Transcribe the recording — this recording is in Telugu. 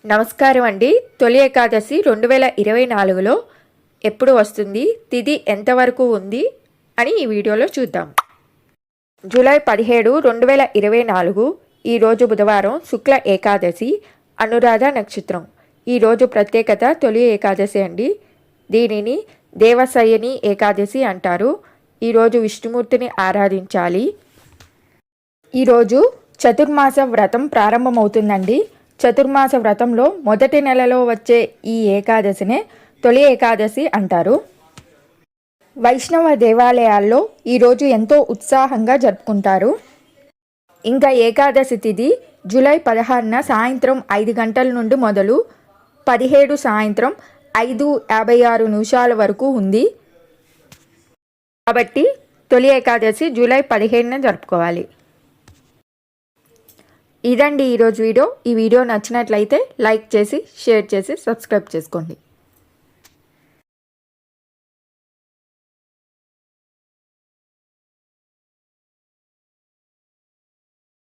నమస్కారం అండి. తొలి ఏకాదశి 2024లో ఎప్పుడు వస్తుంది, తిథి ఎంతవరకు ఉంది అని ఈ వీడియోలో చూద్దాం. జూలై 17, 2024 ఈరోజు బుధవారం, శుక్ల ఏకాదశి, అనురాధ నక్షత్రం. ఈరోజు ప్రత్యేకత తొలి ఏకాదశి అండి. దీనిని దేవశయని ఏకాదశి అంటారు. ఈరోజు విష్ణుమూర్తిని ఆరాధించాలి. ఈరోజు చతుర్మాస వ్రతం ప్రారంభమవుతుందండి. చతుర్మాస వ్రతంలో మొదటి నెలలో వచ్చే ఈ ఏకాదశినే తొలి ఏకాదశి అంటారు. వైష్ణవ దేవాలయాల్లో ఈరోజు ఎంతో ఉత్సాహంగా జరుపుకుంటారు. ఇంకా ఏకాదశి తిథి జూలై 16న సాయంత్రం 5 గంటల నుండి మొదలు 17 సాయంత్రం 5:56 వరకు ఉంది. కాబట్టి తొలి ఏకాదశి జూలై 17న జరుపుకోవాలి. ఇదండి ఈరోజు వీడియో. ఈ వీడియో నచ్చినట్లయితే లైక్ చేసి, షేర్ చేసి, సబ్స్క్రైబ్ చేసుకోండి.